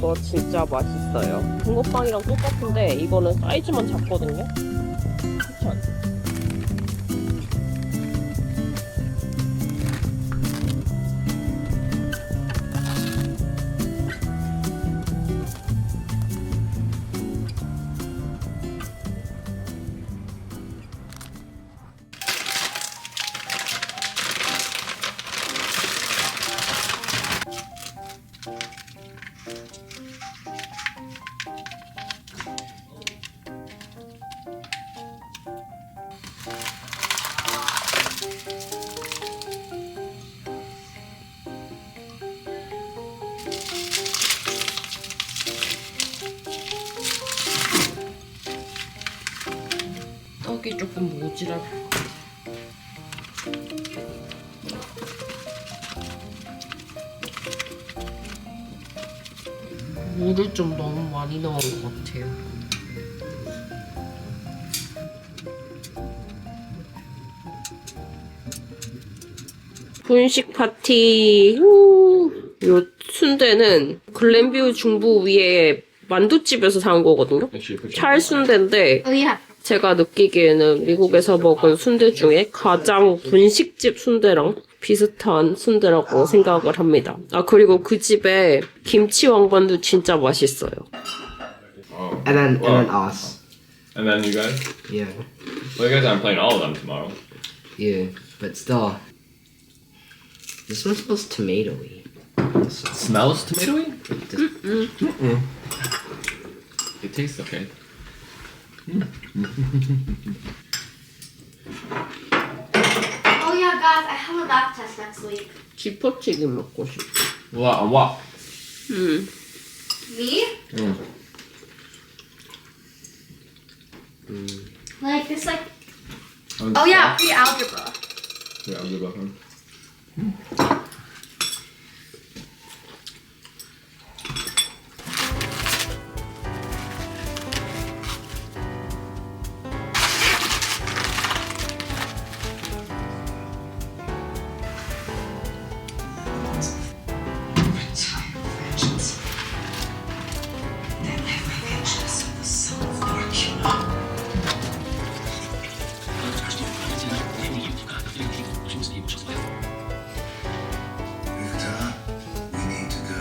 이거 진짜 맛있어요. 붕어빵이랑 똑같은데 이거는 사이즈만 작거든요. 추천. 떡이 조금 모자랄. 물을 좀 너무 많이 넣은 것 같아요. 분식 파티. 요 순대는 글렌뷰 중부 위에 만두집에서 산 거거든요. 찰 순대인데 Oh yeah. 제가 느끼기에는 미국에서 먹은 순대 중에 가장 분식집 순대랑 비슷한 순대라고 생각을 합니다. 아, 그리고 그 집에 김치 왕관도 진짜 맛있어요. Oh. And then us. And then you guys? Yeah. Well, you guys aren't playing all of them tomorrow. Yeah. But still. This one smells tomatoey. Smells tomatoey? It tastes okay. Oh yeah, guys, I have a lab test next week. 지퍼튀김 먹고 싶어. What? Me? Like this, like. Oh yeah, pre-algebra. Yeah, I'll give up. Victor, we need to go.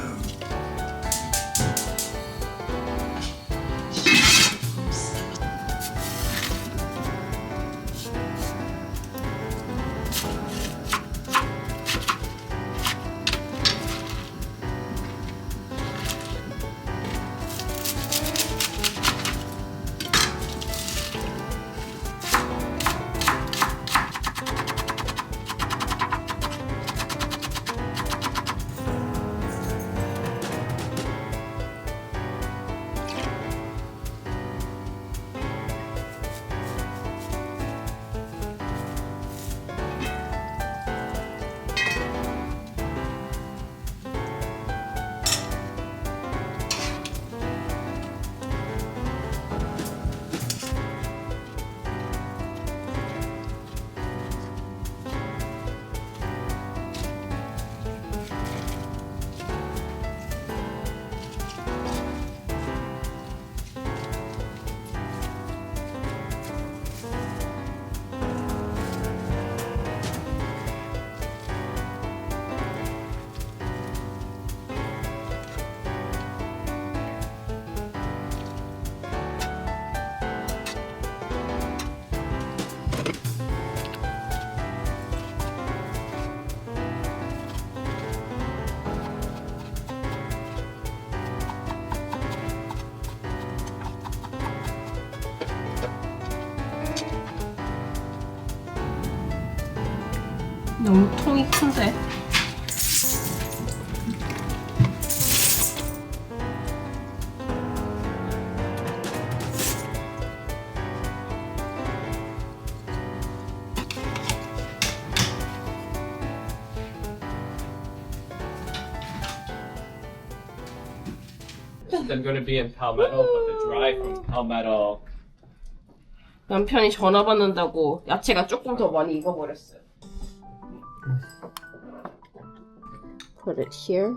너무 통이 큰데? I'm going to be in Palmetto, but the drive from Palmetto. 남편이 전화 받는다고 야채가 조금 더 많이 익어버렸어요. Put it here.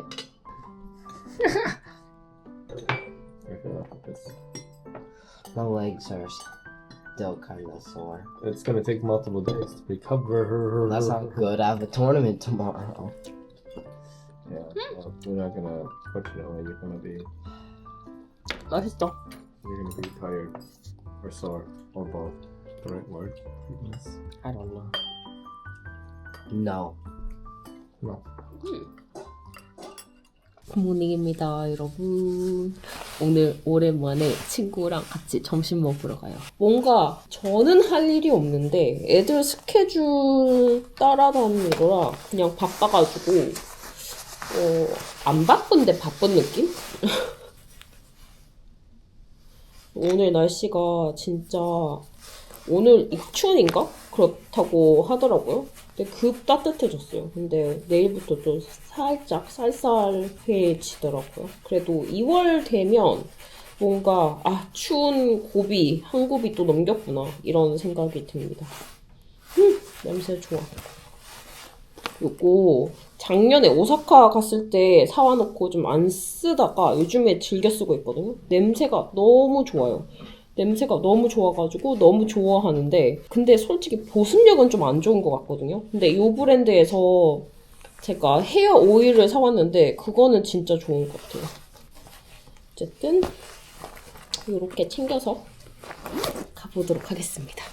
My legs are still kind of sore. It's gonna take multiple days to recover. That's not good. I have a tournament tomorrow. Yeah, well, we're not gonna put you away. 맛있어. You're gonna be tired or sore or both. The right word? I don't know. No. No. 굿모닝입니다, 여러분. 오늘 오랜만에 친구랑 같이 점심 먹으러 가요. 뭔가 저는 할 일이 없는데 애들 스케줄 따라다니느라 그냥 바빠가지고 안 바쁜데 바쁜 느낌? 오늘 날씨가 진짜 오늘 입춘인가? 그렇다고 하더라고요. 근데 급 따뜻해졌어요. 근데 내일부터 좀 살짝 쌀쌀해지더라고요. 그래도 2월 되면 뭔가 추운 고비 한 고비 또 넘겼구나 이런 생각이 듭니다. 냄새 좋아. 요거 작년에 오사카 갔을 때 사와놓고 좀 안 쓰다가 요즘에 즐겨 쓰고 있거든요. 냄새가 너무 좋아요. 냄새가 너무 좋아가지고 너무 좋아하는데 근데 솔직히 보습력은 좀 안 좋은 것 같거든요. 근데 이 브랜드에서 제가 헤어 오일을 사왔는데 그거는 진짜 좋은 것 같아요. 어쨌든 이렇게 챙겨서 가보도록 하겠습니다.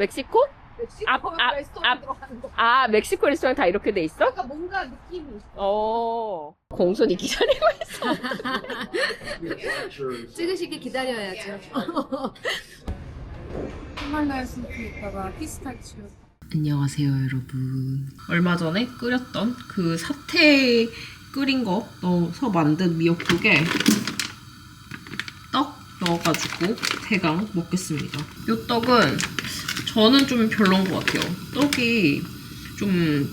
멕시코? 멕시코 레스토랑 들어가는 거. 멕시코 레스토랑 다 이렇게 돼 있어? 그러니까 뭔가 느낌이 공손히 기다리고 있어. 찍으시길 기다려야죠. 히말라야 스프에다가 피스타치오. 안녕하세요, 여러분. 얼마 전에 끓였던 그 사태 끓인 거 넣어서 만든 미역국에 떡 넣어가지고 대강 먹겠습니다. 이 떡은 저는 좀 별로인 것 같아요. 떡이 좀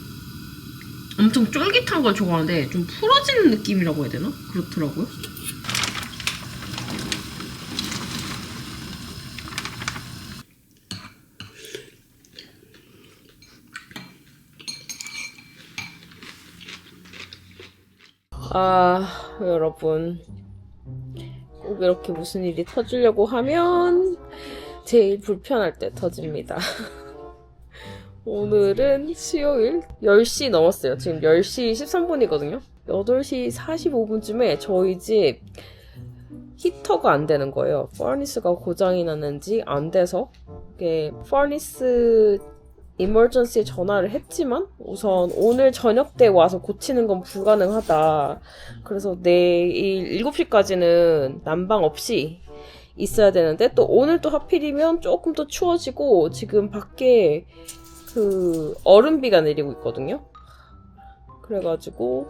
엄청 쫄깃한 걸 좋아하는데 좀 풀어지는 느낌이라고 해야 되나? 그렇더라고요. 여러분. 꼭 이렇게 무슨 일이 터지려고 하면 제일 불편할 때 터집니다. 오늘은 수요일 10시 넘었어요. 지금 10시 13분이거든요. 8시 45분쯤에 저희 집 히터가 안 되는 거예요. 퍼니스가 고장이 났는지 안 돼서 이게 퍼니스 이머전시에 전화를 했지만 우선 오늘 저녁 때 와서 고치는 건 불가능하다. 그래서 내일 7시까지는 난방 없이 있어야 되는데 또 오늘 또 하필이면 조금 더 추워지고 지금 밖에 그 얼음비가 내리고 있거든요. 그래가지고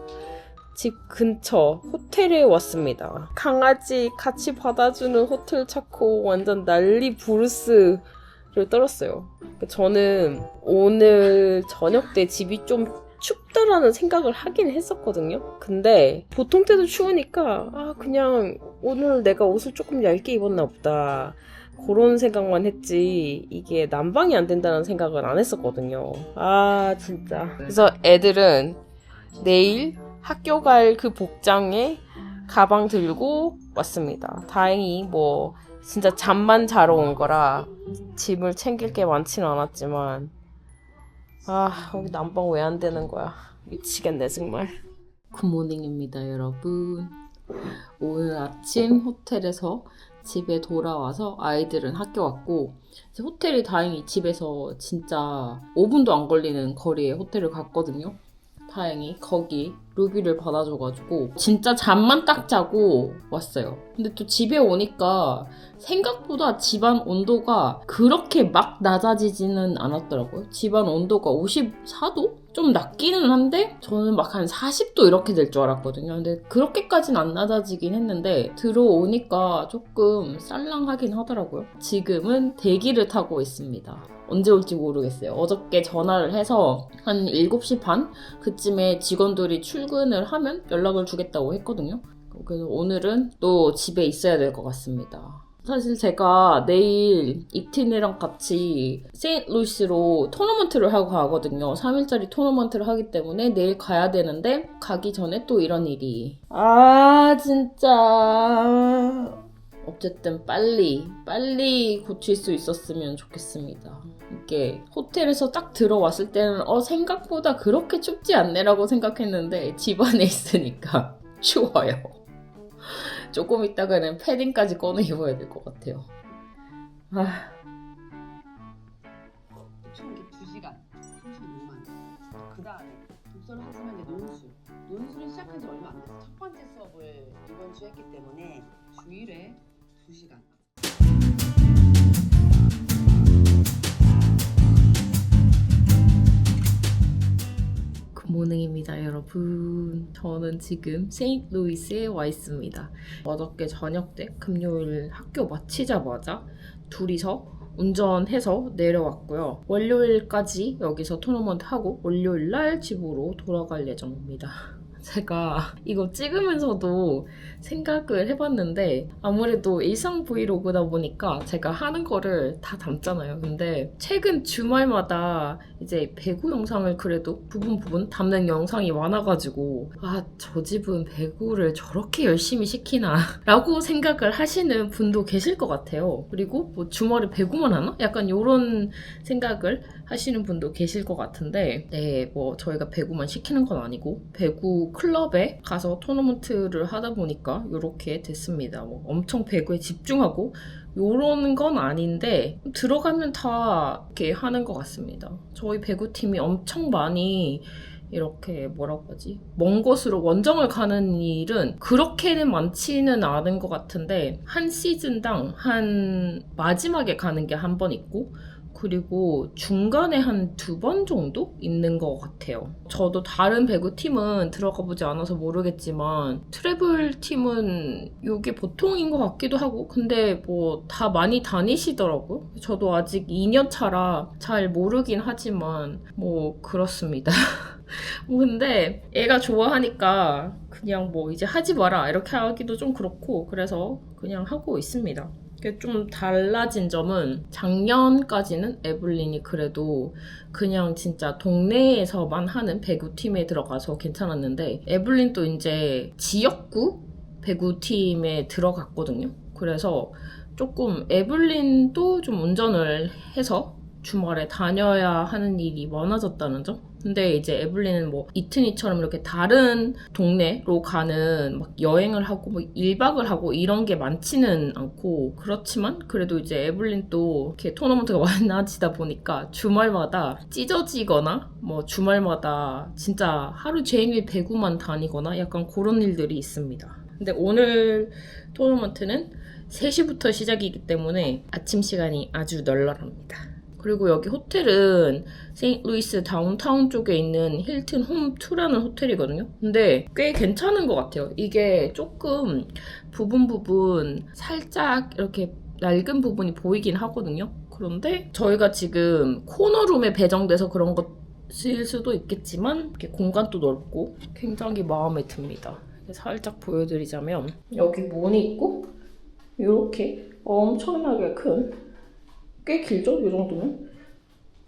집 근처 호텔에 왔습니다. 강아지 같이 받아주는 호텔 찾고 완전 난리 부르스를 떨었어요. 저는 오늘 저녁 때 집이 좀 춥다라는 생각을 하긴 했었거든요. 근데 보통 때도 추우니까 그냥 오늘 내가 옷을 조금 얇게 입었나 보다 그런 생각만 했지 이게 난방이 안 된다는 생각을 안 했었거든요. 진짜. 그래서 애들은 내일 학교 갈 그 복장에 가방 들고 왔습니다. 다행히 뭐 진짜 잠만 자러 온 거라 짐을 챙길 게 많지는 않았지만 여기 난방 왜 안 되는 거야. 미치겠네 정말. 굿모닝입니다 여러분. 오늘 아침 호텔에서 집에 돌아와서 아이들은 학교 갔고 호텔이 다행히 집에서 진짜 5분도 안 걸리는 거리에 호텔을 갔거든요. 다행히 거기 루비를 받아줘가지고 진짜 잠만 딱 자고 왔어요. 근데 또 집에 오니까 생각보다 집안 온도가 그렇게 막 낮아지지는 않았더라고요. 집안 온도가 54도? 좀 낮기는 한데 저는 막 한 40도 이렇게 될 줄 알았거든요. 근데 그렇게까지는 안 낮아지긴 했는데 들어오니까 조금 쌀랑하긴 하더라고요. 지금은 대기를 타고 있습니다. 언제 올지 모르겠어요. 어저께 전화를 해서 한 7시 반 그쯤에 직원들이 출근을 하면 연락을 주겠다고 했거든요. 그래서 오늘은 또 집에 있어야 될 것 같습니다. 사실 제가 내일 익틴이랑 같이 세인트루이스로 토너먼트를 하고 가거든요. 3일짜리 토너먼트를 하기 때문에 내일 가야 되는데 가기 전에 또 이런 일이 진짜 어쨌든 빨리 고칠 수 있었으면 좋겠습니다. 이게 호텔에서 딱 들어왔을 때는 생각보다 그렇게 춥지 않네라고 생각했는데 집 안에 있으니까 추워요. 조금 있다가는 패딩까지 꺼내 입어야 될 것 같아요. 총 2시간 36만. 그 다음에 독서를 했으면 이제 논술을 시작한 지 얼마 안 됐어. 첫 번째 수업을 이번 주 했기 때문에 주일에 2시간. 굿모닝입니다, 여러분. 저는 지금 세인트루이스에 와 있습니다. 어저께 저녁 때 금요일 학교 마치자마자 둘이서 운전해서 내려왔고요. 월요일까지 여기서 토너먼트 하고 월요일날 집으로 돌아갈 예정입니다. 제가 이거 찍으면서도 생각을 해봤는데 아무래도 일상 브이로그다 보니까 제가 하는 거를 다 담잖아요. 근데 최근 주말마다 이제 배구 영상을 그래도 부분 담는 영상이 많아가지고 저 집은 배구를 저렇게 열심히 시키나 라고 생각을 하시는 분도 계실 것 같아요. 그리고 뭐 주말에 배구만 하나? 약간 이런 생각을 하시는 분도 계실 것 같은데 네, 뭐 저희가 배구만 시키는 건 아니고 배구 클럽에 가서 토너먼트를 하다 보니까 이렇게 됐습니다. 뭐 엄청 배구에 집중하고 요런 건 아닌데 들어가면 다 이렇게 하는 것 같습니다. 저희 배구팀이 엄청 많이 이렇게 뭐라고 하지? 먼 곳으로 원정을 가는 일은 그렇게는 많지는 않은 것 같은데 한 시즌당 한 마지막에 가는 게 한 번 있고 그리고 중간에 한 2번 정도 있는 것 같아요. 저도 다른 배구팀은 들어가 보지 않아서 모르겠지만 트래블 팀은 이게 보통인 것 같기도 하고 근데 뭐 다 많이 다니시더라고요. 저도 아직 2년 차라 잘 모르긴 하지만 뭐 그렇습니다. 근데 애가 좋아하니까 그냥 뭐 이제 하지 마라 이렇게 하기도 좀 그렇고 그래서 그냥 하고 있습니다. 좀 달라진 점은 작년까지는 에블린이 그래도 그냥 진짜 동네에서만 하는 배구팀에 들어가서 괜찮았는데 에블린도 이제 지역구 배구팀에 들어갔거든요. 그래서 조금 에블린도 좀 운전을 해서 주말에 다녀야 하는 일이 많아졌다는 점? 근데 이제 에블린은 뭐 이트니처럼 이렇게 다른 동네로 가는 막 여행을 하고 뭐 1박을 하고 이런 게 많지는 않고 그렇지만 그래도 이제 에블린도 이렇게 토너먼트가 많아지다 보니까 주말마다 찢어지거나 뭐 주말마다 진짜 하루 종일 배구만 다니거나 약간 그런 일들이 있습니다. 근데 오늘 토너먼트는 3시부터 시작이기 때문에 아침 시간이 아주 널널합니다. 그리고 여기 호텔은 세인트루이스 다운타운 쪽에 있는 힐튼 홈2라는 호텔이거든요. 근데 꽤 괜찮은 것 같아요. 이게 조금 부분 살짝 이렇게 낡은 부분이 보이긴 하거든요. 그런데 저희가 지금 코너룸에 배정돼서 그런 것일 수도 있겠지만 이렇게 공간도 넓고 굉장히 마음에 듭니다. 살짝 보여드리자면 여기 문이 있고 이렇게 엄청나게 큰 꽤 길죠? 이 정도면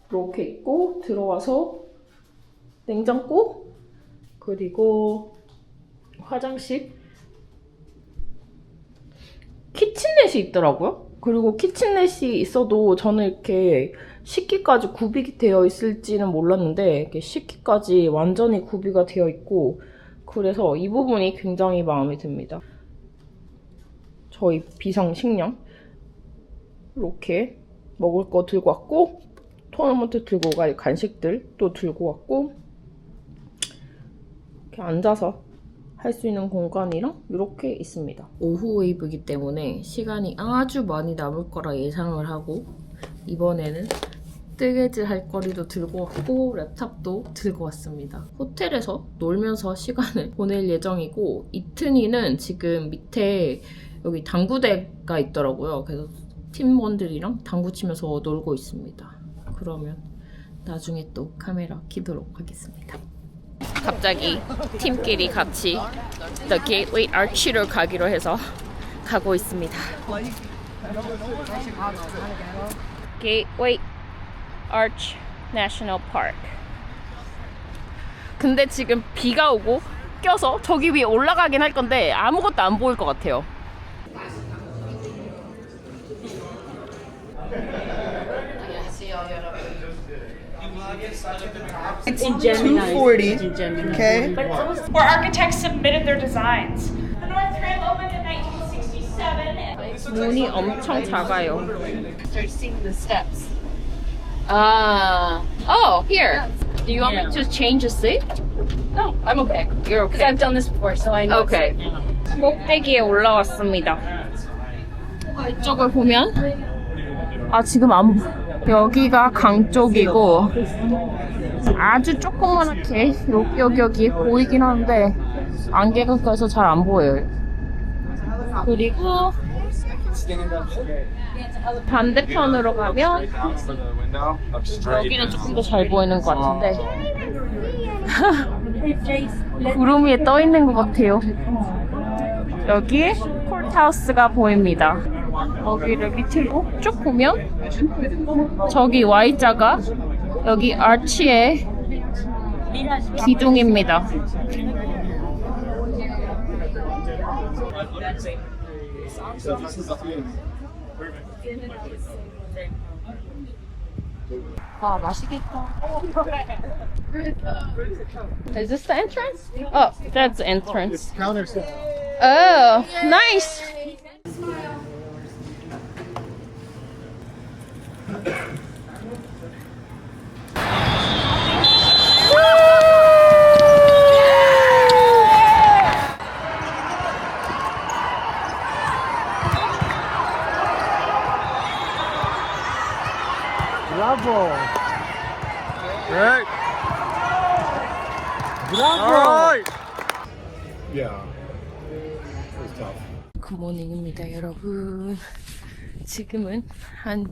이렇게 있고 들어와서 냉장고 그리고 화장실 키친넷이 있더라고요. 그리고 키친넷이 있어도 저는 이렇게 식기까지 구비가 되어 있을지는 몰랐는데 이렇게 식기까지 완전히 구비가 되어 있고 그래서 이 부분이 굉장히 마음에 듭니다. 저희 비상식량 이렇게 먹을 거 들고 왔고 토너먼트 들고 갈 간식들 또 들고 왔고 이렇게 앉아서 할 수 있는 공간이랑 이렇게 있습니다. 오후 웨이브이기 때문에 시간이 아주 많이 남을 거라 예상을 하고 이번에는 뜨개질 할 거리도 들고 왔고 랩탑도 들고 왔습니다. 호텔에서 놀면서 시간을 보낼 예정이고 이트니는 지금 밑에 여기 당구대가 있더라고요. 그래서 팀원들이랑 당구 치면서 놀고 있습니다. 그러면 나중에 또 카메라 켜도록 하겠습니다. 갑자기 팀끼리 같이 The Gateway Arch로 가기로 해서 가고 있습니다. Gateway Arch National Park. 근데 지금 비가 오고 껴서 저기 위에 올라가긴 할 건데 아무것도 안 보일 것 같아요. It's in Gemini. 240. Okay. Where architects submitted their designs. The North Strand opened in 1967. 문이 엄청 작아요. Start seeing the steps. Oh, here. Do you want me to change the seat? No, I'm okay. You're Because okay. I've done this before, so I know. Okay. 꼭대기에 올라왔습니다. 이쪽을 보면 지금 안 여기가 강 쪽이고 아주 조그맣게 여기 보이긴 하는데 안개가 껴서 잘 안 보여요. 그리고 반대편으로 가면 여기는 조금 더 잘 보이는 것 같은데 구름 위에 떠 있는 것 같아요. 여기 콜트하우스가 보입니다. 여기를 밑으로 쭉 보면 저기 Y자가 여기 아치의 기둥입니다. 와, 맛있겠다. Is this the entrance? Oh, that's the entrance. Oh, nice. Bravo! Right? Bravo! Yeah. It was tough. 굿모닝입니다, 여러분. 지금은 한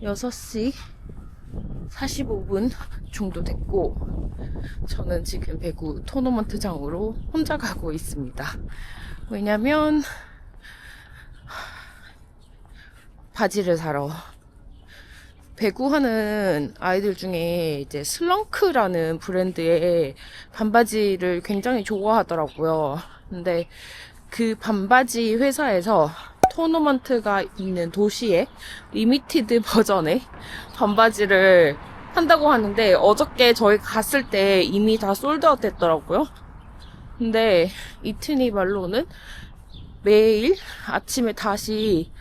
6시 45분 정도 됐고 저는 지금 배구 토너먼트장으로 혼자 가고 있습니다. 왜냐면 바지를 사러 배구하는 아이들 중에 이제 슬렁크라는 브랜드의 반바지를 굉장히 좋아하더라고요. 근데 그 반바지 회사에서 토너먼트가 있는 도시에 리미티드 버전의 반바지를 한다고 하는데 어저께 저희 갔을 때 이미 다 솔드아웃 됐더라고요. 근데 이트니 말로는 매일 아침에 다시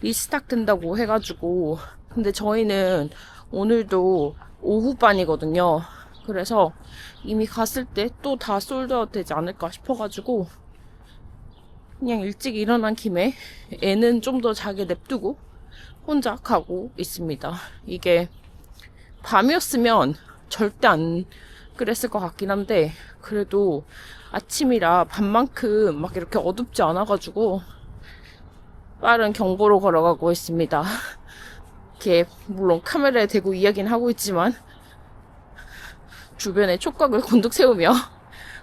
리스탁 된다고 해가지고 근데 저희는 오늘도 오후반이거든요. 그래서 이미 갔을 때 또 다 솔드아웃 되지 않을까 싶어가지고 그냥 일찍 일어난 김에 애는 좀 더 자게 냅두고 혼자 가고 있습니다. 이게 밤이었으면 절대 안 그랬을 것 같긴 한데 그래도 아침이라 밤만큼 막 이렇게 어둡지 않아가지고 빠른 경보로 걸어가고 있습니다. 이렇게 물론 카메라에 대고 이야기는 하고 있지만 주변에 촉각을 곤둑 세우며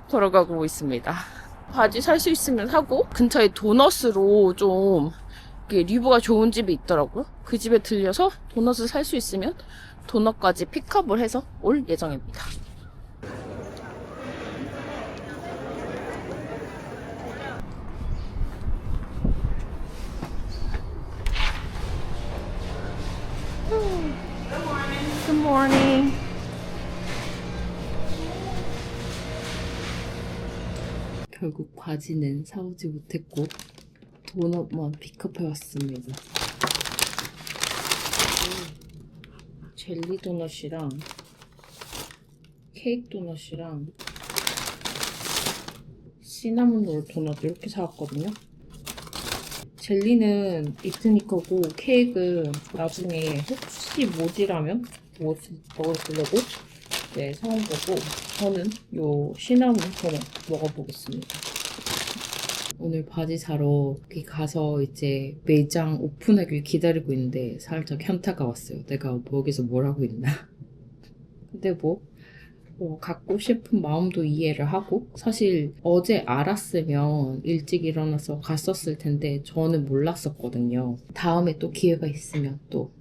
걸어가고 있습니다. 바지 살 수 있으면 사고 근처에 도넛으로 좀 리뷰가 좋은 집이 있더라고요. 그 집에 들려서 도넛을 살 수 있으면 도넛까지 픽업을 해서 올 예정입니다. Good morning. 결국 바지는 사오지 못했고 도넛만 픽업해 왔습니다. 젤리 도넛이랑 케이크 도넛이랑 시나몬 롤 도넛 이렇게 사왔거든요. 젤리는 이트니 거고 케이크는 나중에 혹시 모지라면 먹으려고 사온 거고 저는 요 시나몬 도넛 먹어보겠습니다. 오늘 바지 사러 여기 가서 이제 매장 오픈하길 기다리고 있는데 살짝 현타가 왔어요. 내가 여기서 뭘 하고 있나. 근데 갖고 싶은 마음도 이해를 하고 사실 어제 알았으면 일찍 일어나서 갔었을 텐데 저는 몰랐었거든요. 다음에 또 기회가 있으면 또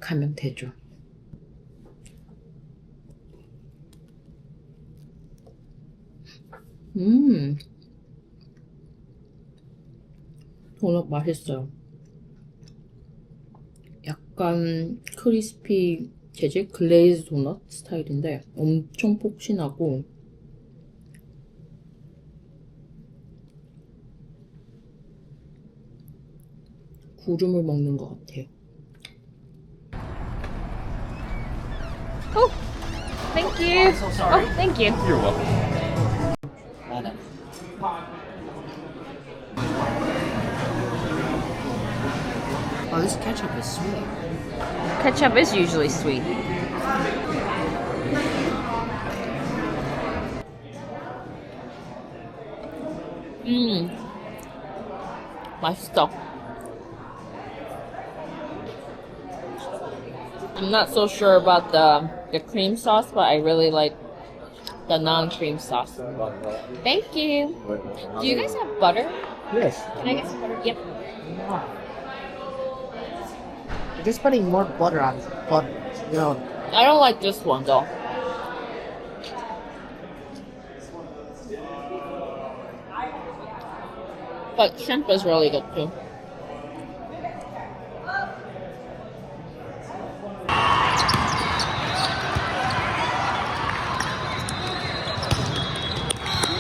가면 되죠. 도넛 맛있어요. 약간 크리스피 재질 글레이즈 도넛 스타일인데 엄청 폭신하고 구름을 먹는 것 같아요. Oh, thank you. Oh, thank you. You're welcome. Oh, this ketchup is sweet. Ketchup is usually sweet. 맛있어. I'm not so sure about the cream sauce, but I really like the non-cream sauce. Thank you. Do you guys have butter? Yes. Can I get some butter? Yep. You're just putting more butter on it. But, you know, I don't like this one though. But shrimp is really good too.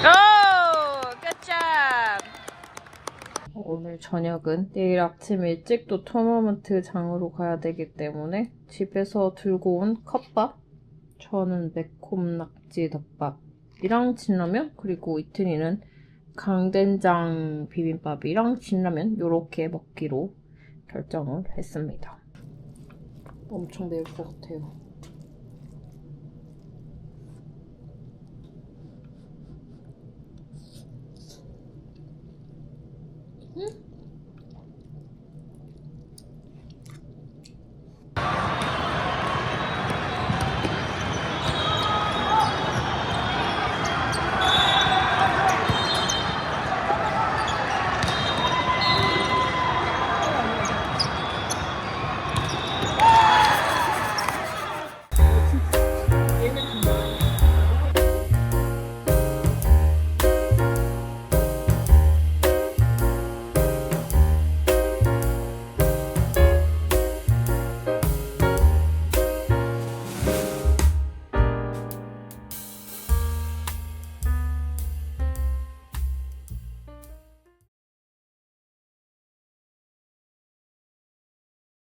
Oh, good job. 오늘 저녁은 내일 아침 일찍 또 토너먼트 장으로 가야 되기 때문에 집에서 들고 온 컵밥, 저는 매콤 낙지 덮밥이랑 진라면, 그리고 이튼이는 강된장 비빔밥이랑 진라면 요렇게 먹기로 결정을 했습니다. 엄청 매울 것 같아요.